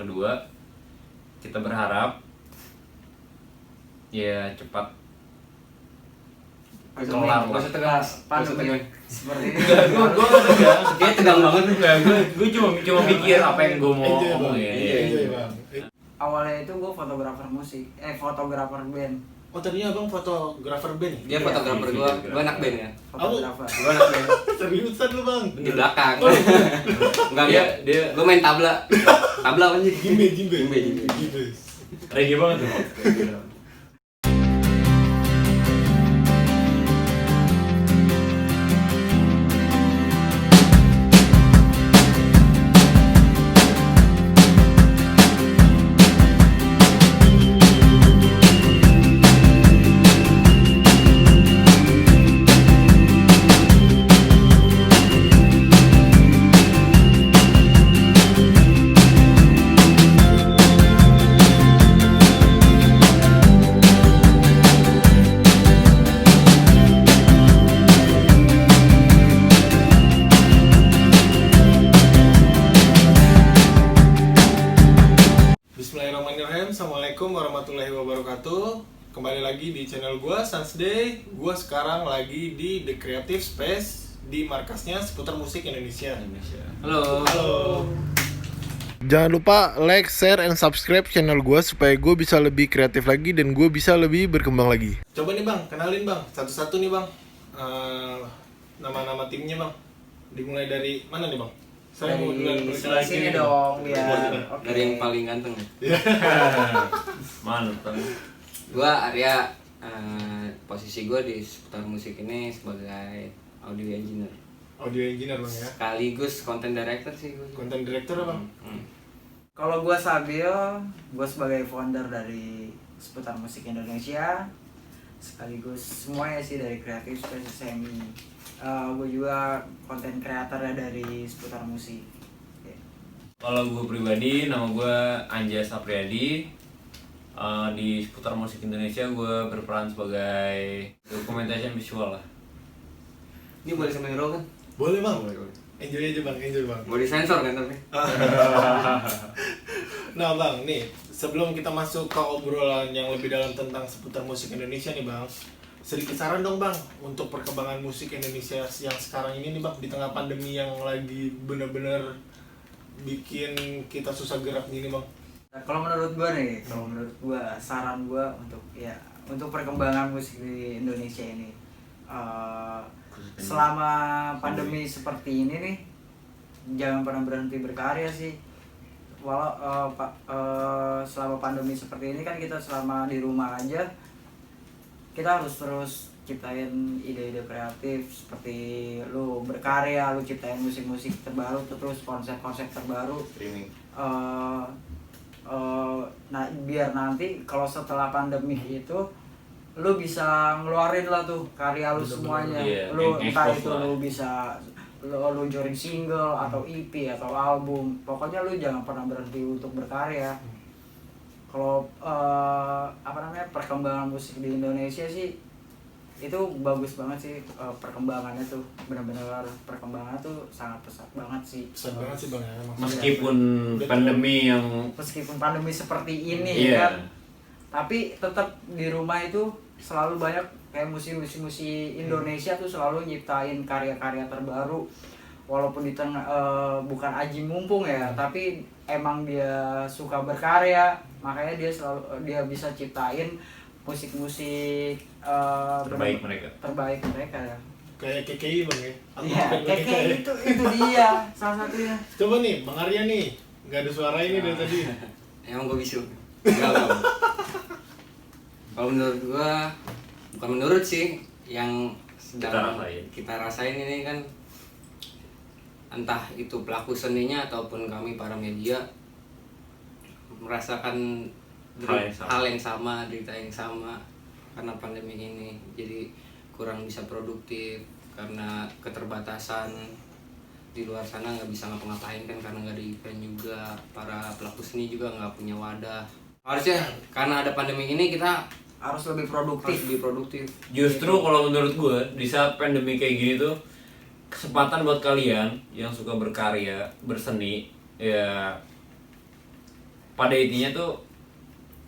kedua. Kita berharap ya cepat kelar. Maksudnya tegang, pandemi seperti ini. Gue tegang. Kayak tegang banget. Gue cuma mikir apa yang gue mau ngomongin. Enjoy bang. Awalnya itu gue fotografer musik, fotografer band. Oh tadinya abang fotografer band Dia fotografer gue anak band kan. Fotografer. Gue anak band. Seriusan lu bang? Di belakang. Enggak Dia gue main tabla. Tabla apa sih? Jimbe. reggae banget tuh. Bismillahirrahmanirrahim. Assalamualaikum warahmatullahi wabarakatuh. Kembali lagi di channel gua Sansday. Gua sekarang lagi di The Creative Space di markasnya Seputar Musik Indonesia. Halo. Jangan lupa like, share, and subscribe channel gua supaya gue bisa lebih kreatif lagi dan gue bisa lebih berkembang lagi. Coba nih bang, kenalin bang, satu-satu nih bang. Nama-nama timnya bang. Dimulai dari mana nih bang? Saya mau duluan Dari sini dong biar. Dari yang paling ganteng ya. Mantap. Gua Arya, posisi gua di Seputar Musik ini sebagai audio engineer. Audio engineer bang ya. Sekaligus content director sih gua. Content director bang. Kalau gue Sabil, gue sebagai founder dari Seputar Musik Indonesia, sekaligus semuanya sih dari Creative Space SMI. Gue juga konten kreatornya dari Seputar Musik. Kalau gue pribadi, nama gue Anjas Apriyadi. Di Seputar Musik Indonesia gue berperan sebagai documentation visual lah. Ini boleh sambil ngerol kan? Boleh bang. Enjoy aja bang, enjoy bang. Boleh sensor kan tapi? Nah bang, nih sebelum kita masuk ke obrolan yang lebih dalam tentang seputar musik Indonesia nih bang, sedikit saran dong bang untuk perkembangan musik Indonesia yang sekarang ini nih bang, di tengah pandemi yang lagi bener-bener bikin kita susah gerak gini bang. Nah, kalau menurut gue saran gue untuk perkembangan musik di Indonesia ini, selama pandemi seperti ini nih, jangan pernah berhenti berkarya sih. Selama pandemi seperti ini kan kita selama di rumah aja, kita harus terus ciptain ide-ide kreatif, seperti lu berkarya, lu ciptain musik-musik terbaru, terus konsep-konsep terbaru. Nah biar nanti kalau setelah pandemi itu lu bisa ngeluarin lah tuh karya lu semuanya. Lu entah itu lu bisa lu luncurin single atau EP atau album, pokoknya lu jangan pernah berhenti untuk berkarya. Kalau perkembangan musik di Indonesia sih itu bagus banget sih, perkembangannya tuh benar-benar perkembangannya tuh sangat pesat banget sih. Pesat banget sih bang ya. Meskipun pandemi seperti ini kan, tapi tetap di rumah itu selalu banyak kayak musisi Indonesia tuh selalu nyiptain karya-karya terbaru, walaupun di tengah bukan aji mumpung ya, tapi emang dia suka berkarya, makanya dia bisa ciptain musik-musik terbaik mereka ya. Kayak KKI bang ya. Iya, KKI itu dia salah satunya. Coba nih bang Arya nih, nggak ada suara ini dari tadi. Emang gua bisu. Enggak. Kalau menurut gua, bukan menurut sih, yang sedang kita rasain ini kan, entah itu pelaku seninya ataupun kami para media merasakan hal yang sama, derita yang sama karena pandemi ini. Jadi kurang bisa produktif karena keterbatasan, di luar sana nggak bisa ngapa-ngapain kan karena nggak ada event juga. Para pelaku seni juga nggak punya wadah. Harusnya karena ada pandemi ini kita harus lebih produktif. Justru kalau menurut gue di saat pandemi kayak gini tuh kesempatan buat kalian yang suka berkarya, berseni, ya pada intinya tuh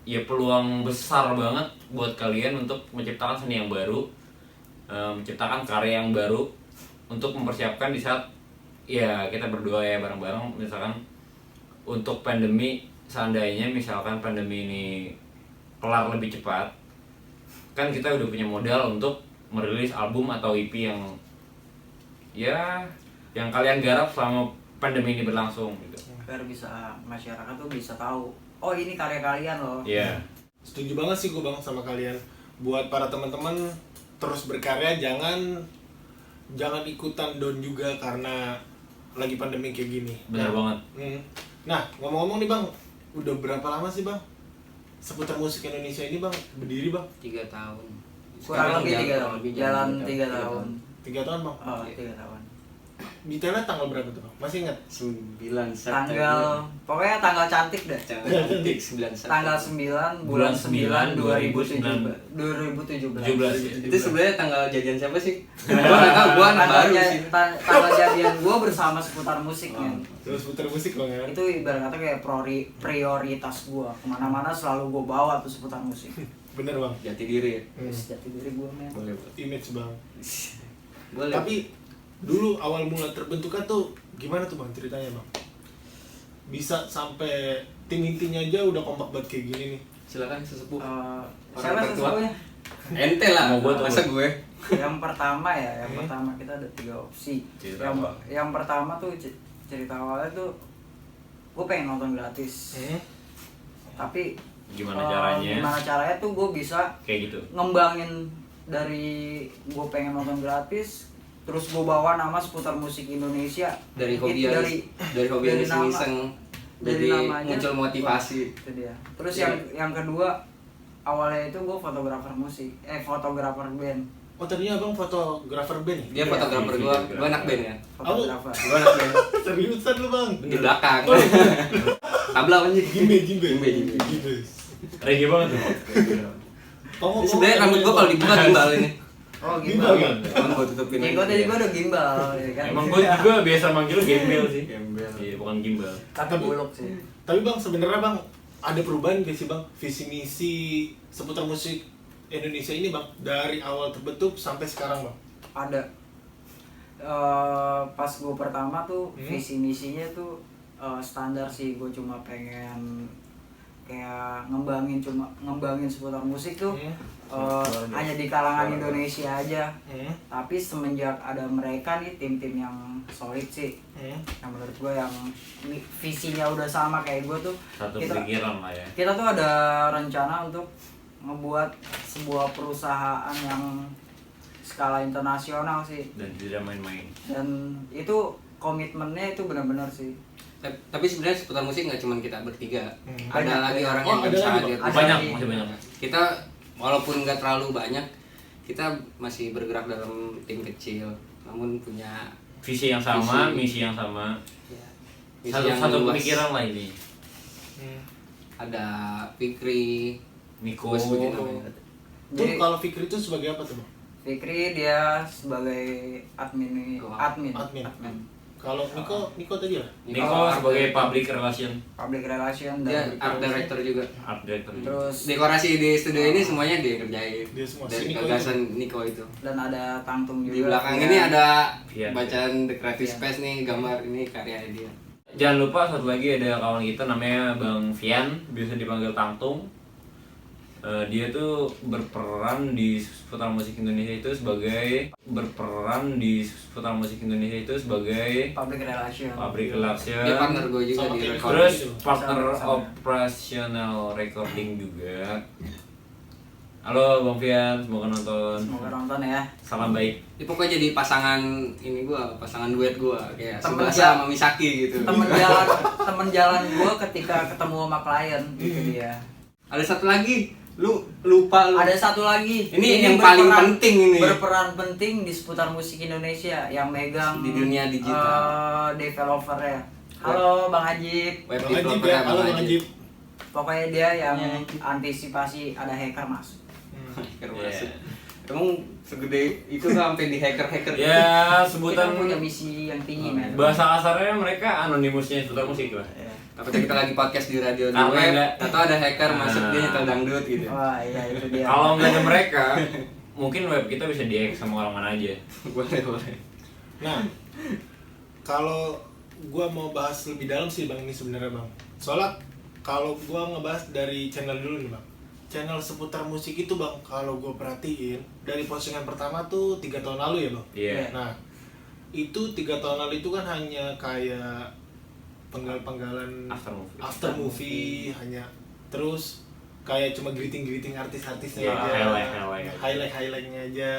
ya peluang besar banget buat kalian untuk menciptakan seni yang baru, menciptakan karya yang baru untuk mempersiapkan di saat ya kita berdoa ya bareng-bareng misalkan untuk pandemi, seandainya misalkan pandemi ini kelar lebih cepat, kan kita udah punya modal untuk merilis album atau EP yang ya yang kalian garap selama pandemi ini berlangsung gitu. Biar bisa masyarakat tuh bisa tahu, oh ini karya kalian loh. Iya. Setuju banget sih gue bang sama kalian. Buat para teman-teman terus berkarya, jangan ikutan down juga karena lagi pandemi kayak gini. Benar banget. Nah, ngomong-ngomong nih bang, udah berapa lama sih bang seputar musik Indonesia ini bang berdiri bang? 3 tahun. Kurang lebih 3 tahun. Jalan 3 3 tahun. 3 tahun bang. Oh, 3 tahun. Detailnya tanggal berapa tuh bang? Masih ingat? 9 Tanggal, pokoknya tanggal cantik dah. cantik 9 Tanggal 9 bulan 9 2017. 17. Itu sebenarnya tanggal jadian siapa sih? Gua enggak tahu, gua anak baru sih. Tanggal jadian gua bersama seputar musik men. Terus putar musik bang ya? Itu ibarat kata kayak prioritas gua. Kemana-mana selalu gua bawa tuh seputar musik. Bener bang. Jati diri ya. Terus jati diri gua men. Boleh. Image bang. Boleh. Tapi dulu awal mula terbentuknya tuh gimana tuh bang ceritanya bang? Bisa sampai tim intinya aja udah kompak banget kayak gini nih. Silakan sesepuh. Siapa tertua. sesuatunya? Ente lah, Mau gua tuh. masa gue? Yang pertama ya, pertama kita ada 3 opsi. Cerita Yang apa? yang pertama tuh cerita awalnya tuh gue pengen nonton gratis. Tapi Gimana caranya? Gimana caranya tuh gue bisa Kayak gitu. ngembangin dari gue pengen nonton gratis, terus gue bawa nama seputar musik Indonesia Dari hobi dari hobi dari nama- iseng dari jadi namanya muncul motivasi. itu dia. Terus Iya. yang kedua awalnya itu gue fotografer musik, fotografer band, Oh tadinya abang fotografer band? Dia Iya, fotografer gua anak band ya. fotografer. Gua anak band Seriusan lu bang? di belakang. Tabla apa sih? Gimbe. Reggae banget tuh. Oh, Sebenarnya rambut gua kalau dibuka gimbal ini. Oh Gimbal, gimbal. Bang. Emang gua tutupin. Jenggot tadi gue udah gimbal, ya kan? Emang gue juga biasa manggil gembel sih. Gembel. Iya, bukan gimbal. Kata buluk sih. Tapi bang sebenarnya bang ada perubahan gak sih bang visi misi seputar musik Indonesia ini bang dari awal terbentuk sampai sekarang bang? Ada. Pas gue pertama tuh visi misinya tuh standar sih, gue cuma pengen kayak ngembangin seputar musik tuh hanya di kalangan Indonesia aja. Tapi semenjak ada mereka nih tim-tim yang solid sih, yang menurut gue yang visinya udah sama kayak gue tuh, Satu kita pikiran lah ya. kita tuh ada rencana untuk ngebuat sebuah perusahaan yang skala internasional sih, Dan tidak main-main. dan itu komitmennya itu benar-benar sih. Tapi sebenarnya seputar musik nggak cuma kita bertiga. Ada Banyak. lagi orang Oh, yang ada bisa lagi, hadir. Bang. Banyak, Ada. masih banyak. Kita walaupun nggak terlalu banyak, kita masih bergerak dalam tim kecil, namun punya Visi yang sama, Visi. misi yang sama. misi yang Satu luas. pikiran lah ini. Ada Fikri, Miko. gua sebutin namanya. Tuh Jadi kalau Fikri itu sebagai apa tuh bang? Fikri dia sebagai admin. Admin. Kalau Niko tadi ya? Niko sebagai public relation, Public relation Dia dan art director juga. art director. terus Dekorasi di studio ini semuanya dia kerjain. Dia semua. Dari Si Niko gagasan Niko itu. dan ada Tangtung juga. Di belakang Ya. ini ada Iya. bacaan The Creative Iya. Space nih, gambar ini karya dia. Jangan lupa satu lagi ada kawan kita namanya Bang Fian, biasa dipanggil Tangtung. Dia tuh berperan di seputar musik Indonesia itu sebagai Public relation. public relation. Dia partner gue juga Sama di kayak recording. Terus Gitu. partner Sama-sama. operasional recording juga. Halo Bang Fian, semoga nonton. Semoga nonton ya. Salam baik. Dia pokoknya jadi pasangan ini gua, pasangan duet gua kayak Temen Subasa jalan. sama Misaki gitu. Temen jalan gue ketika ketemu sama klien itu dia. Ada satu lagi, lu lupa lu. Ada satu lagi. Ini yang paling penting ini. Berperan penting di seputar musik Indonesia yang megang Di dunia digital. Developer ya. Halo Bang Ajib. Web Bang Ajib developer ya, halo Bang Ajib. Pokoknya dia yang antisipasi ada hacker masuk. Hacker Iya. masuk. Emang segede itu nggak sampai di hacker-hacker? Ya Kita sebutan punya misi yang tinggi, men. bahasa kasarnya mereka anonimusnya seputar musik lah. Iya. Takutnya kita lagi podcast di radio di Karena web, nggak- atau ada hacker masuk dia Nah. nyetel dangdut gitu. Wah, iya itu dia. Kalau nggak ada mereka, mungkin web kita bisa di-hack sama orang mana aja. Boleh. Nah, kalau gua mau bahas lebih dalam sih bang ini sebenarnya bang. Soalnya kalau gua ngebahas dari channel dulu nih bang. Channel seputar musik itu bang, kalau gua perhatiin dari postingan pertama tuh 3 tahun lalu ya bang. Iya. Nah, itu 3 tahun lalu itu kan hanya kayak penggal-penggalan After movie. movie, hanya terus kayak cuma greeting artis-artisnya Iya, aja, highlight-nya aja.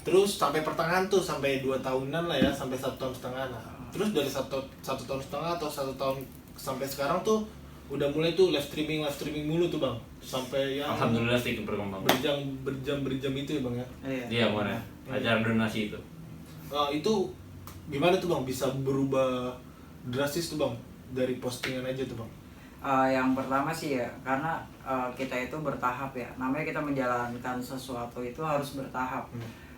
Terus sampai pertengahan tuh sampai 2 tahunan lah ya, sampai 1 tahun setengah lah. Terus dari satu tahun setengah atau 1 tahun sampai sekarang tuh udah mulai tuh live streaming mulu tuh bang, sampai yang Alhamdulillah sih berkembang. berjam itu ya bang ya. Iya, mana? Acara donasi itu. Nah, itu gimana tuh bang bisa berubah drastis tuh bang dari postingan aja tuh bang? Yang pertama sih ya, karena kita itu bertahap ya. Namanya kita menjalankan sesuatu itu harus bertahap.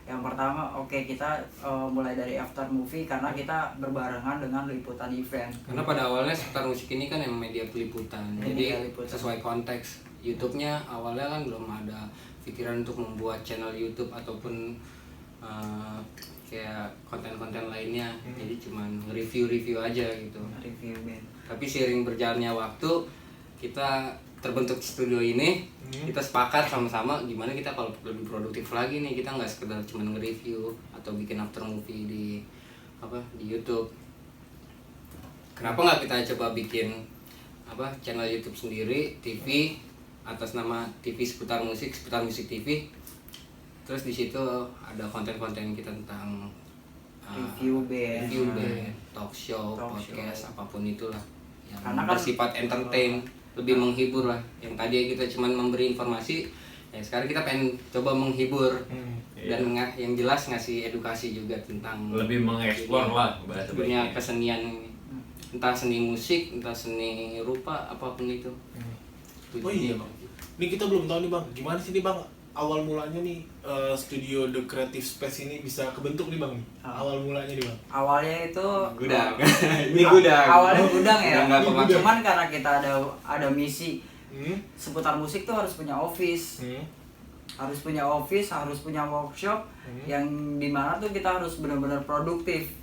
Yang pertama, kita mulai dari after movie karena kita berbarengan dengan liputan event. Karena pada awalnya seputar musik ini kan yang media peliputan, Media jadi liputan. sesuai konteks. YouTube-nya awalnya kan belum ada pikiran untuk membuat channel YouTube ataupun kayak konten-konten lainnya, jadi cuman review-review aja gitu. Review band. Tapi seiring berjalannya waktu, kita terbentuk studio ini, kita sepakat sama-sama gimana kita kalau lebih produktif lagi nih, kita nggak sekedar cuma nge-review atau bikin after movie di YouTube. Kenapa nggak kita coba bikin channel YouTube sendiri, TV atas nama TV seputar musik TV. Terus di situ ada konten-konten kita tentang Review band. talk show, podcast, apapun itulah yang Karena kan- bersifat entertain, lebih menghibur lah. Yang tadi kita cuma memberi informasi, ya sekarang kita pengen coba menghibur dan yang jelas ngasih edukasi juga tentang Lebih mengeksplor lah bahasa dunia baiknya. kesenian ini. Entah seni musik, entah seni rupa, apapun itu. Oh iya bang, ini kita belum tahu nih bang, gimana sih nih bang awal mulanya nih studio The Creative Space ini bisa kebentuk nih bang? Awal mulanya nih bang? Awalnya itu Gudang. Ini gudang. Awalnya gudang ya. Gudang nggak kemakan. Cuman karena kita ada misi seputar musik tuh harus punya office. Harus punya office, harus punya workshop yang dimana tuh kita harus benar-benar produktif.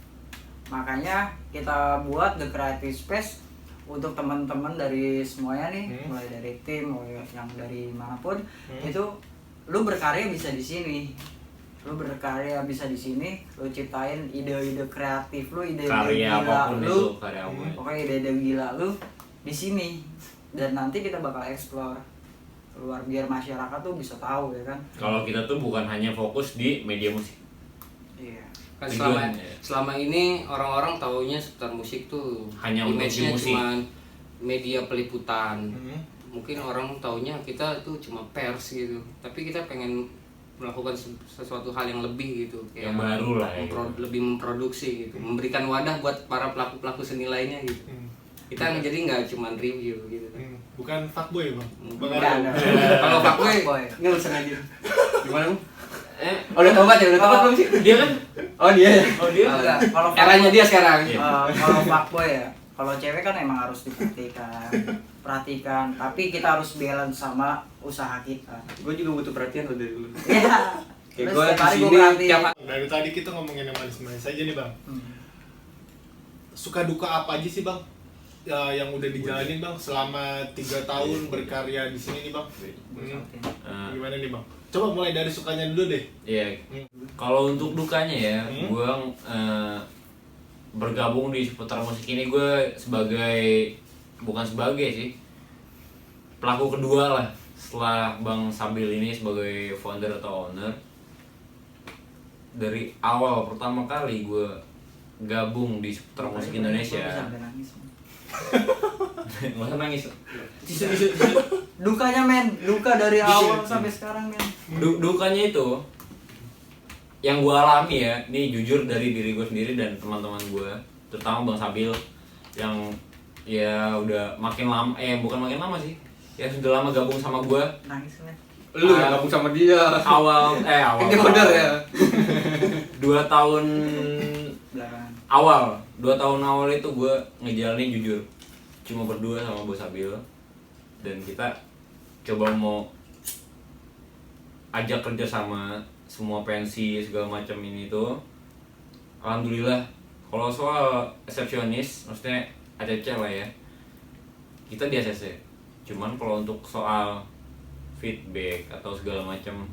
Makanya kita buat The Creative Space untuk teman-teman dari semuanya nih, mulai dari tim, mulai yang dari manapun, itu lu berkarya bisa di sini. Lu berkarya bisa di sini, lu ciptain ide-ide kreatif lu, ide-ide Karya gila apapun lu. itu, karya apapun. Pokoknya ide-ide gila lu di sini. Dan nanti kita bakal explore keluar biar masyarakat tuh bisa tahu ya kan. Kalau kita tuh bukan hanya fokus di media musik. Iya. Kan Tujuannya. selama ini orang-orang taunya seputar musik tuh Hanya untuk image-nya di musik. cuma media peliputan. Mungkin orang taunya kita tuh cuma pers gitu. Tapi kita pengen melakukan sesuatu hal yang lebih gitu, Yang baru lah ya. lebih memproduksi gitu, memberikan wadah buat para pelaku-pelaku seni lainnya gitu. Kita jadi nggak cuma review gitu kan. Bukan fuckboy bang? Enggak, enggak. Kalau Fuckboy Fuckboy. nggak usah ngaji. Gimana? Oh, udah tobat ya? Udah tobat belum sih? Dia kan Oh dia. Enggak, kalau Eranya dia sekarang. kalau fuckboy ya, kalau cewek kan emang harus perhatikan, tapi kita harus balance sama usaha kita. Gue juga butuh perhatian lo dari dulu. Iya. Kayak Terus gue setiap hari di gua sini perhatiin. tiap hari. Dari tadi kita ngomongin yang manis-manis aja nih bang. Suka duka apa aja sih bang? Yang udah dijalanin bang selama 3 tahun berkarya di sini nih bang. Gimana nih bang? Coba mulai dari sukanya dulu deh. Iya. Kalau untuk dukanya ya, gue bergabung di seputar musik ini gue bukan sebagai sih, pelaku kedua lah setelah Bang Sabil ini sebagai founder atau owner. Dari awal pertama kali gue gabung di seputar musik Indonesia. Nggak usah nangis. Tisu. Dukanya men, duka dari awal sampai sekarang men. Dukanya itu yang gue alami ya, ini jujur dari diri gue sendiri dan teman-teman gue, terutama Bang Sabil yang ya udah makin lama, bukan makin lama sih, ya sudah lama gabung sama gue. Nangis men. Lu yang gabung sama dia. awal Dia modal ya. 2 tahun Belakangan. awal 2 tahun awal itu gue ngejalanin jujur cuma berdua sama Bos Abil, dan kita coba mau ajak kerja sama semua pensi segala macam ini tuh. Alhamdulillah kalau soal resepsionis maksudnya ACC lah ya, kita di ACC. Cuman kalau untuk soal feedback atau segala macam,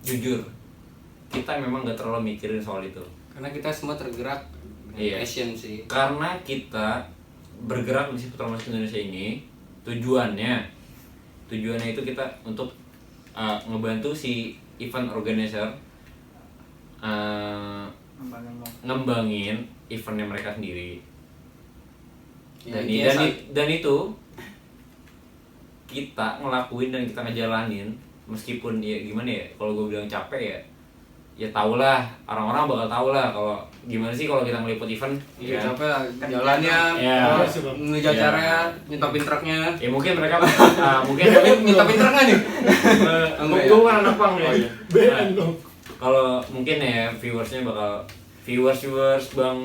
jujur kita memang nggak terlalu mikirin soal itu. Karena kita semua tergerak dengan Iya. passion sih. Karena kita bergerak di Seputar Musik Indonesia ini tujuannya itu kita untuk ngebantu si event organizer ngembangin eventnya mereka sendiri. Ya, Dan itu kita ngelakuin dan kita ngejalanin meskipun ya gimana ya, kalau gue bilang capek ya tau lah, orang-orang bakal tau lah kalau gimana sih kalau kita ngeliput event. Iya, ya. capek lah jalannya, Ya. ngejat caranya, nyetopin truknya. Ya mungkin mereka mungkin Nyetopin truk nggak nih? gue kan anak pang ya. BN dong. Kalau mungkin ya viewers bang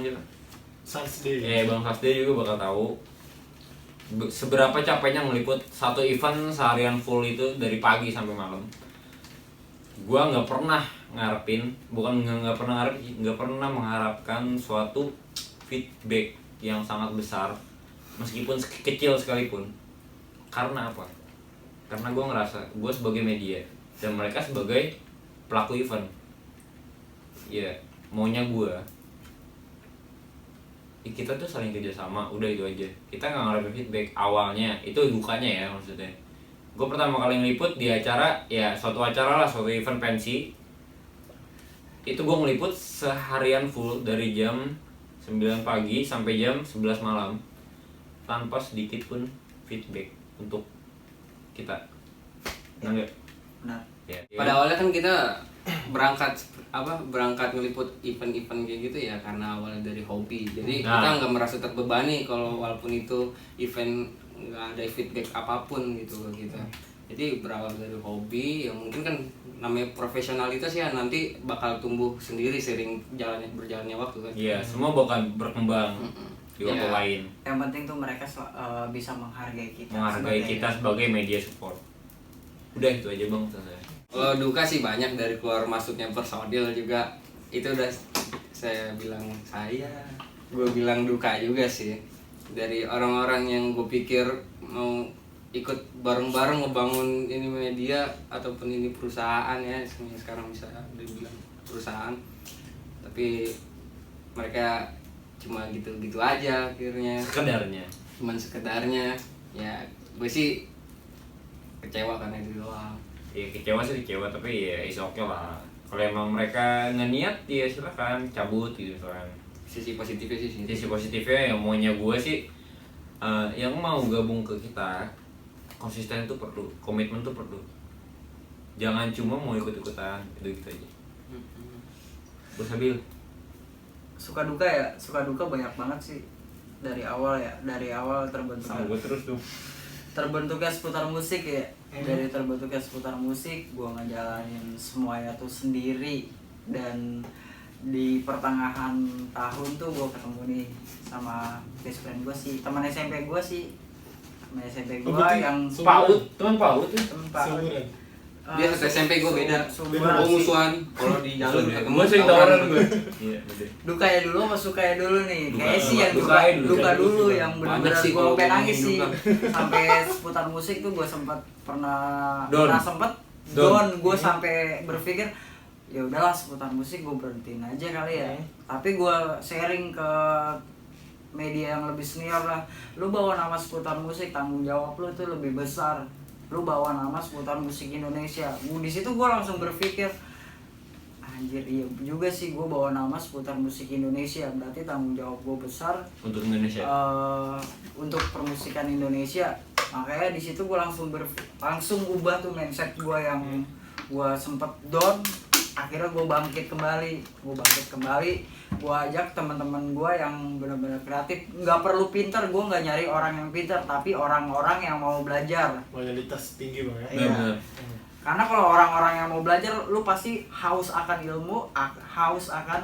Saturday. Bang Sasde juga bakal tahu seberapa capeknya ngeliput satu event seharian full itu dari pagi sampai malam. Gua nggak pernah mengharapkan suatu feedback yang sangat besar meskipun kecil sekalipun. Karena apa? Karena gua ngerasa gua sebagai media dan mereka sebagai pelaku event. Ya maunya gua kita tuh saling kerjasama, udah itu aja. Kita nggak ngarepin feedback awalnya, itu dukanya ya maksudnya. Gue pertama kali ngeliput di acara, ya suatu event pensi. Itu gue ngeliput seharian full dari jam 9 pagi sampai jam 11 malam tanpa sedikit pun feedback untuk kita. Benar nggak? Benar. Ya. Pada awalnya kan kita berangkat ngeliput event-event kayak gitu ya karena awalnya dari hobi. Jadi kita nggak merasa terbebani kalau walaupun itu event nggak ada feedback apapun gitu ke kita. Jadi berawal dari hobi yang mungkin kan namanya profesionalitas ya nanti bakal tumbuh sendiri sering berjalannya waktu kan. Iya, semua bakal berkembang di waktu Iya. lain. Yang penting tuh mereka bisa menghargai kita. Sebagai media support. Udah itu aja bang. Kalau duka sih banyak dari keluar masuknya personil juga itu udah gue bilang duka juga sih dari orang-orang yang gue pikir mau ikut bareng-bareng ngebangun ini media ataupun ini perusahaan ya sekarang bisa dibilang perusahaan, tapi mereka cuma gitu-gitu aja akhirnya sekedarnya ya gue sih kecewa karena itu doang. Ya kecewa tapi ya is okay lah. Kalau emang mereka ngeniat ya silakan cabut gitu kan. Sisi positifnya Sisi positifnya yang maunya gue sih yang mau gabung ke kita konsisten itu perlu, komitmen tuh perlu. Jangan cuma mau ikut-ikutan gitu aja. Bos Abil. Suka duka banyak banget sih dari awal Sama gue terus tuh. terbentuknya Seputar Musik ya. Dari terbentuknya Seputar Musik gue ngejalanin semuanya tuh sendiri, dan di pertengahan tahun tuh gue ketemu nih sama best friend gue sih, teman SMP gue yang teman PAUD ya? teman PAUD. Dia satu SMP gue beda. Sumuran sih. Musuhan kalau di jalan ketemu. Gue sering tawaran gue. Iya, betul. Dukanya dulu apa sukanya dulu nih? Duka, Kayaknya sih yang duka dulu dulu. yang Banyak benar-benar sih gue kalau pengen nangis ngomongin sih. duka. Sampai Seputar Musik tuh gue pernah Down. gue sampai berpikir ya udahlah Seputar Musik gue berhentiin aja kali ya. Tapi gue sharing ke media yang lebih senior lah, lu bawa nama Seputar Musik, tanggung jawab lu tuh lebih besar. Lu bawa nama Seputar Musik Indonesia. Di situ gue langsung berpikir, anjir iya juga sih, gue bawa nama Seputar Musik Indonesia, berarti tanggung jawab gue besar Untuk Indonesia. untuk permusikan Indonesia. Makanya di situ gue langsung ubah tuh mindset gue yang gue sempet down. akhirnya gue bangkit kembali, gue ajak teman-teman gue yang benar-benar kreatif. Nggak perlu pinter, gue nggak nyari orang yang pinter, tapi orang-orang yang mau belajar. Loyalitas tinggi bang ya. Iya. Karena kalau orang-orang yang mau belajar, lu pasti haus akan ilmu, haus akan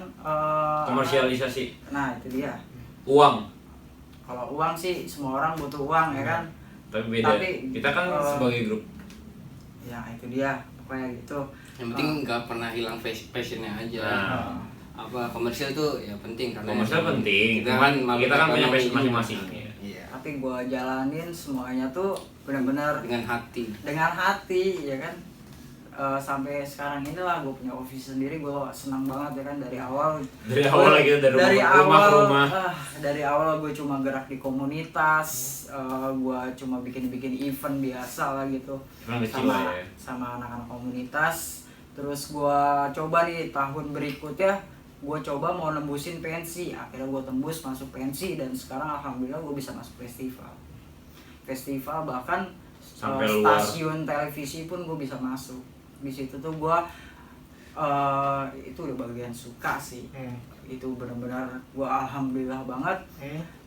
Komersialisasi. Nah itu dia. Uang. Kalau uang sih semua orang butuh uang ya kan. Tapi beda. Tapi, Kita kan sebagai grup. Ya itu dia, pokoknya gitu. Yang penting nggak pernah hilang passionnya aja. Nah. Apa komersial tuh ya penting karena Komersial penting. Kita kan punya passion masing-masing ya. Iya. Tapi gue jalanin semuanya tuh benar-benar dengan hati. ya kan. Sampai sekarang inilah gue punya office sendiri, gue senang banget ya kan dari awal Lagi dari rumah ke rumah. Dari awal gue cuma gerak di komunitas, gue cuma bikin event biasa lah gitu sama anak-anak komunitas. Terus gue coba nih tahun berikutnya gue coba mau nembusin pensi, akhirnya gue tembus masuk pensi dan sekarang alhamdulillah gue bisa masuk festival bahkan sampai luar. Stasiun televisi pun gue bisa masuk. Di situ tuh gue itu udah bagian suka sih. Itu benar-benar gue alhamdulillah banget.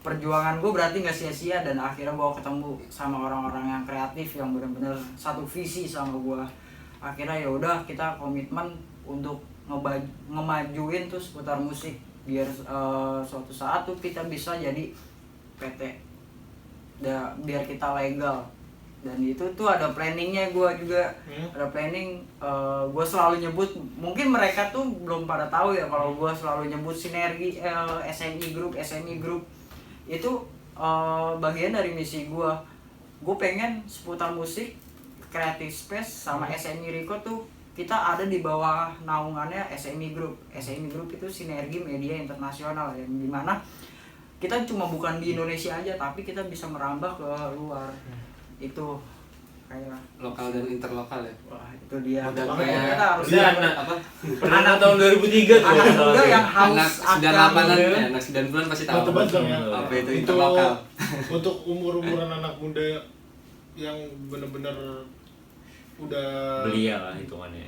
Perjuangan gue berarti nggak sia-sia dan akhirnya gue ketemu sama orang-orang yang kreatif yang benar-benar satu visi sama gue. Akhirnya ya udah kita komitmen untuk ngemajuin tuh seputar musik biar suatu saat tuh kita bisa jadi PT. Biar kita legal. Dan itu tuh ada planningnya gue juga. Ada planning, gue selalu nyebut, mungkin mereka tuh belum pada tahu ya kalau gue selalu nyebut sinergi SMI Group itu bagian dari misi gue. Gue pengen seputar musik Creative Space sama SMI Record tuh kita ada di bawah naungannya SMI Group. SMI Group itu sinergi media internasional yang dimana kita cuma bukan di Indonesia aja tapi kita bisa merambah ke luar. Itu kayak lokal dan interlokal ya. Wah itu dia. Mantap Dan banget kita ya. harus Apa? Pernah tahun 2003 tuh. anak muda yang Anak haus 98-an akan ya, anak 90-an pasti tahu. Mantap banget bang ya. Apa itu interlokal? Untuk umur-umuran anak muda yang bener-bener udah Belia lah hitungannya.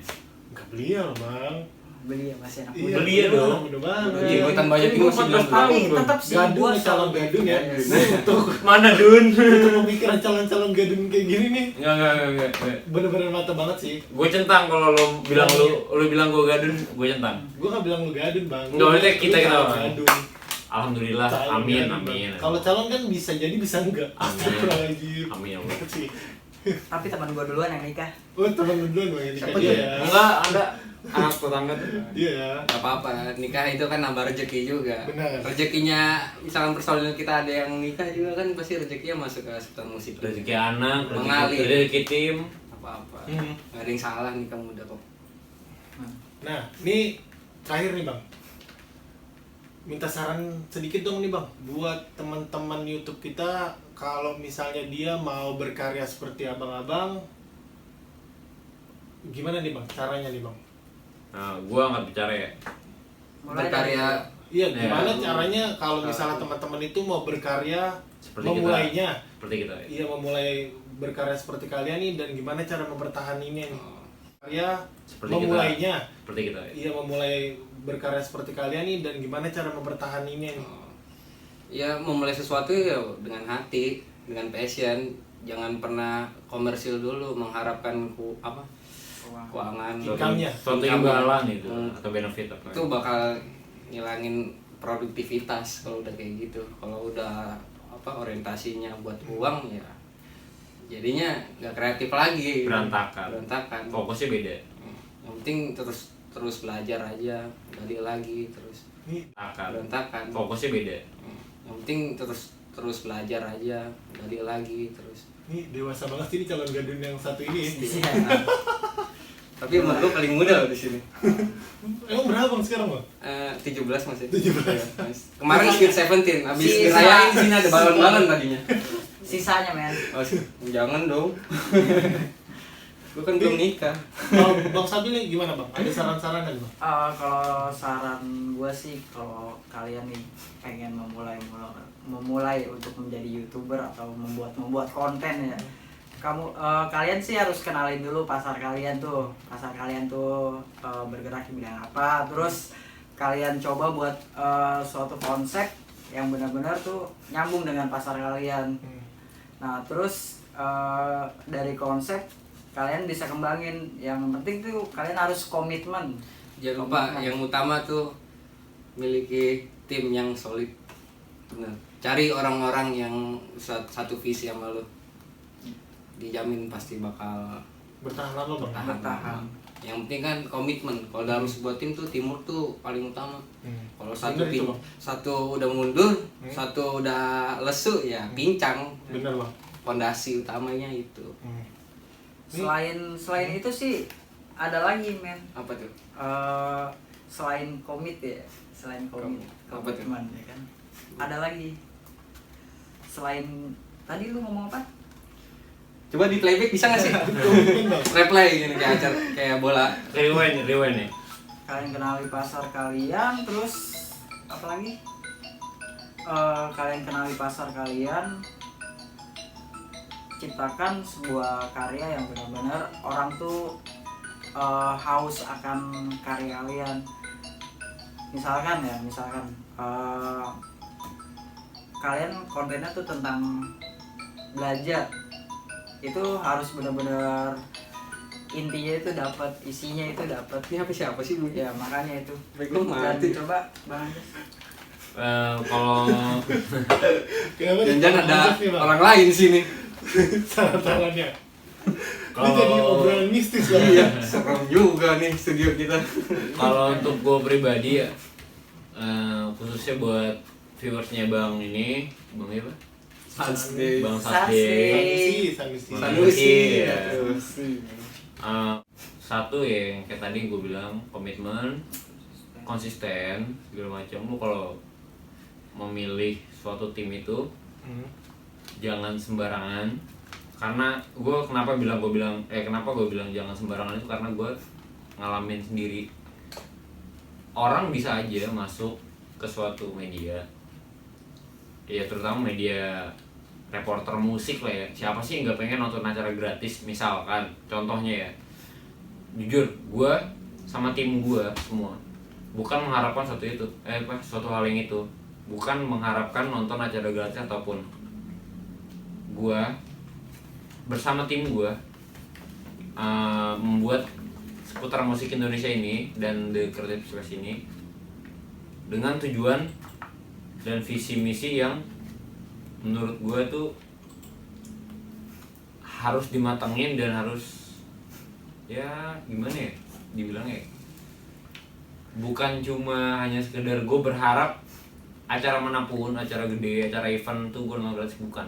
nggak belia loh bang. beli ya masih anak Iya, muda. belia dong. Udah banget. Iya, ikutan banyak Ini juga gua sih. 14 tahun. Tapi tetap sih Gadun gua nih, calon gadun ya. Yes. Untuk Mana Dun? pemikiran calon-calon gadun kayak gini nih Enggak. bener-bener mata banget sih. Gue centang kalau lo bilang lu bilang gue gadun, gue centang. Gue nggak bilang lu gadun bang. Nggak, maksudnya kita Lu kenapa? calon gadun. Alhamdulillah, Calon amin. gadun, Bang. Kalau calon kan bisa jadi bisa enggak. Amin. Astagfirullahaladzim. Amin ya Allah. Sih. Tapi teman gua duluan yang nikah. Oh teman lu duluan bang ini Siapa dia tuh? ya. Enggak, ada anak tetangga. Dia ya. Gak apa-apa, nikah itu kan nambah rezeki juga. Benar. Rezekinya, misalkan personil kita ada yang nikah juga kan pasti rezekinya masuk ke seputar musik. Rezeki anak, Mengalir. rezeki tim. Apa-apa. Hmm. Gak ada yang salah nikah muda kok. Nah, ini terakhir nih bang. Minta saran sedikit dong nih bang, buat teman-teman YouTube kita kalau misalnya dia mau berkarya seperti abang-abang, gimana nih bang caranya nih bang? Nah, gue nggak bicara ya. Berkarya Iya, gimana Ya. caranya kalau misalnya teman-teman itu mau berkarya, Seperti memulainya? Seperti kita. Ya. Iya, memulai berkarya seperti kalian nih dan gimana cara mempertahankannya nih? Karya Seperti memulainya. Seperti kita. Ya. Iya, memulai berkarya seperti kalian nih dan gimana cara mempertahankannya nih? ya memulai sesuatu ya dengan hati, dengan passion. Jangan pernah komersil dulu mengharapkan keuangan. Income-nya. Suatu Income. imbalan itu Hmm. atau benefit apa. Itu bakal ngilangin produktivitas kalau udah kayak gitu. Kalau udah orientasinya buat uang ya jadinya nggak kreatif lagi. Berantakan. Fokusnya beda. Yang penting terus belajar aja, gali lagi terus. Berantakan. Fokusnya beda. Yang penting terus belajar aja, gali lagi terus. Ini dewasa banget sih ini calon gadun yang satu ini ya. Iya. Tapi umur gue paling muda loh di sini. Emang berapa bang sekarang bang? 17 masih. 17. Ya, kemarin Sweet 17, habis Si- dirayain di sini ada balon-balon tadinya. Sisanya men. Oh, jangan dong. Gue kan belum nikah. Kalau bang Sabil nih gimana bang? Ada saran-saran kan bang? Kalau saran gue sih kalau kalian nih pengen memulai untuk menjadi YouTuber atau membuat konten ya, kalian sih harus kenalin dulu pasar kalian tuh bergerak di bidang apa, terus kalian coba buat suatu konsep yang benar-benar tuh nyambung dengan pasar kalian. Nah terus dari konsep kalian bisa kembangin, yang penting tuh kalian harus komitmen. Jangan lupa yang utama tuh miliki tim yang solid. Bener. Cari orang-orang yang satu visi sama lu. Dijamin pasti bakal Bertahan lama bang. Bertahan. Yang penting kan komitmen. Kalau dalam sebuah tim tuh teamwork tuh paling utama. Kalau satu Bener tim, itu, Bang. satu udah mundur, satu udah lesu ya pincang. Bener bang. Pondasi utamanya itu. Selain itu sih ada lagi men. Apa tuh? Selain komit ya, Apa tuh? komitmen ya kan. Ada lagi. Selain tadi lu ngomong apa? Coba di playback bisa nggak sih? Replay gini kayak acara kayak bola. Rewind nih. Kalian kenali pasar kalian, terus apa lagi? Kalian kenali pasar kalian, ciptakan sebuah karya yang benar-benar orang tuh haus akan karya kalian. Misalkan kalian kontennya tuh tentang belajar, itu harus benar-benar intinya itu dapat, isinya itu dapat. Ini apa siapa sih Bu? Ya makanya itu. Lu Dan mati. coba Bang Andes. Kalau Jangan ada orang lain sini. Salah-salahnya. Ini Kalau- jadi obrolan mistis bang. Iya, serem juga nih studio kita. kalau untuk gue pribadi ya, khususnya buat viewersnya bang apa? Sansday. Bang Sansday. Sansday. Sanusi. Iya. Isi. Satu ya yang kayak tadi gue bilang, komitmen, konsisten segala macam. Lu kalau memilih suatu tim itu jangan sembarangan, karena kenapa gue bilang jangan sembarangan itu karena gue ngalamin sendiri. Orang bisa aja masuk ke suatu media, ya terutama media reporter musik lah ya. Siapa sih yang nggak pengen nonton acara gratis misalkan, contohnya ya. Jujur, gue sama tim gue semua bukan mengharapkan suatu hal yang itu, bukan mengharapkan nonton acara gratis ataupun. Gue bersama tim gue membuat seputar musik Indonesia ini dan The Creative Space ini dengan tujuan dan visi misi yang menurut gue tuh harus dimatengin dan harus ya gimana ya dibilangnya, bukan cuma hanya sekedar gue berharap acara manapun, acara gede, acara event tuh gue nonton gratis, bukan.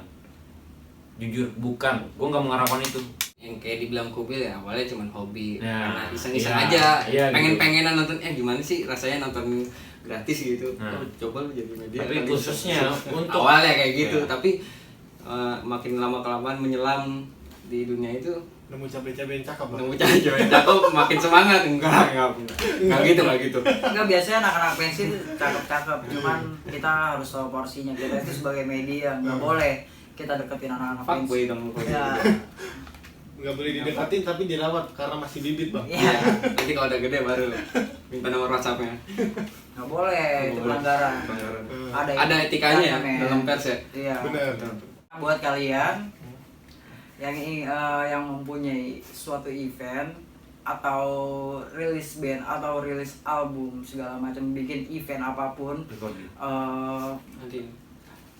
Jujur bukan, gue nggak mengharapkan itu. Yang kayak dibilang Kubil ya awalnya cuma hobi, Nah, karena iseng-iseng iya, aja, iya, pengen-pengenan nonton gimana sih rasanya nonton gratis gitu. Nah. Oh, coba lu jadi media. Tapi kali. khususnya untuk awalnya kayak gitu, Ya. tapi makin lama kelamaan menyelam di dunia itu Nemu cabai-cabai yang cakep bang. nemu cewek cakep makin semangat. Enggak gitu. Enggak, biasanya anak-anak pensi tuh cakep-cakep, cuman kita harus tahu porsinya. Kita itu sebagai media nggak boleh kita deketin anak-anak pensi. Fuckboy dong. Ya, Nggak boleh didekatin tapi dirawat karena masih bibit bang. iya, Nanti kalau udah gede baru minta nomor WhatsApp-nya. nggak boleh, itu Nggak boleh. pelanggaran. Ada etikanya men. dalam pers ya. Iya. Bener. Buat kalian yang mempunyai suatu event atau rilis band atau rilis album segala macam, bikin event apapun, Nanti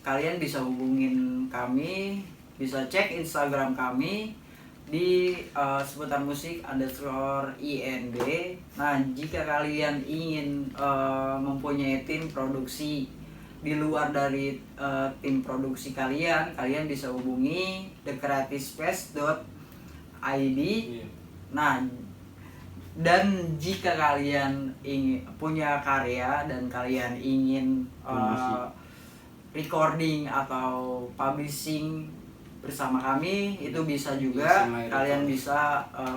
kalian bisa hubungin kami, bisa cek Instagram kami di seputar musik _INB. Nah, jika kalian ingin mempunyai tim produksi di luar dari tim produksi kalian bisa hubungi thecreativespace.id. Nah, dan jika kalian ingin punya karya dan kalian ingin recording atau publishing bersama kami, itu bisa juga. SMI Kalian Record. bisa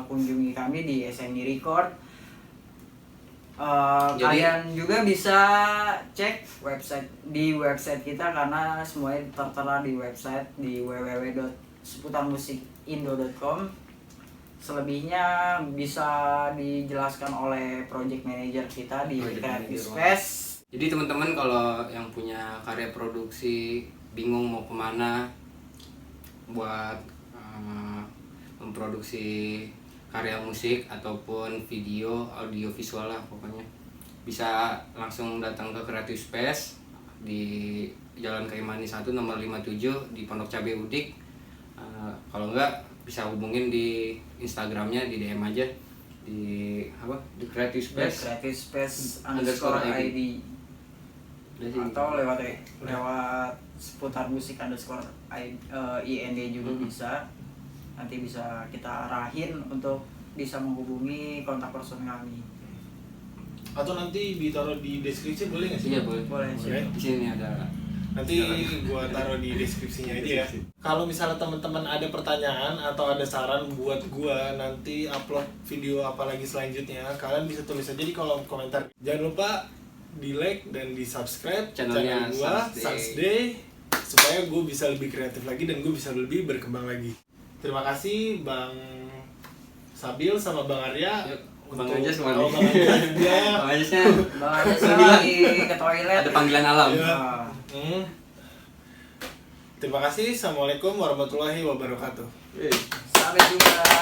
kunjungi kami di SMI Record. Jadi- Kalian juga bisa cek website kita karena semuanya tertera di website di seputar musikindo.com. Selebihnya bisa dijelaskan oleh project manager kita di Project Creative manager. Space. Jadi teman-teman kalau yang punya karya produksi bingung mau kemana buat memproduksi karya musik ataupun video, audio visual lah pokoknya, bisa langsung datang ke Creative Space di Jalan Kaimani 1 nomor 57 di Pondok Cabe Udik. Kalau enggak bisa hubungin di Instagramnya, di DM aja di apa? Di Creative Space. Creative Space Underscore _ID Udah sih. atau lewat seputar musik IND juga bisa. Nanti bisa kita arahin untuk bisa menghubungi kontak person kami. Atau nanti ditaruh di deskripsi boleh nggak sih? Iya boleh. Boleh sih. Boleh. Di sini ada. Nanti gua taruh di deskripsinya aja ya. Kalau misalnya teman-teman ada pertanyaan atau ada saran buat gua nanti upload video apa lagi selanjutnya, kalian bisa tulis aja di kolom komentar. Jangan lupa di like dan di subscribe Channelnya channel gua Sansday. Sansday supaya gue bisa lebih kreatif lagi dan gue bisa lebih berkembang lagi. Terima kasih Bang Sabil sama Bang Arya. Yuk, Bang Anjas kemana? Oh, Bang Anjas juga. Bang Anjasnya Bang Anjas Lu bilang lagi ke toilet. ada panggilan alam. Iya. Nah, Terima kasih. Assalamualaikum warahmatullahi wabarakatuh. sampai jumpa.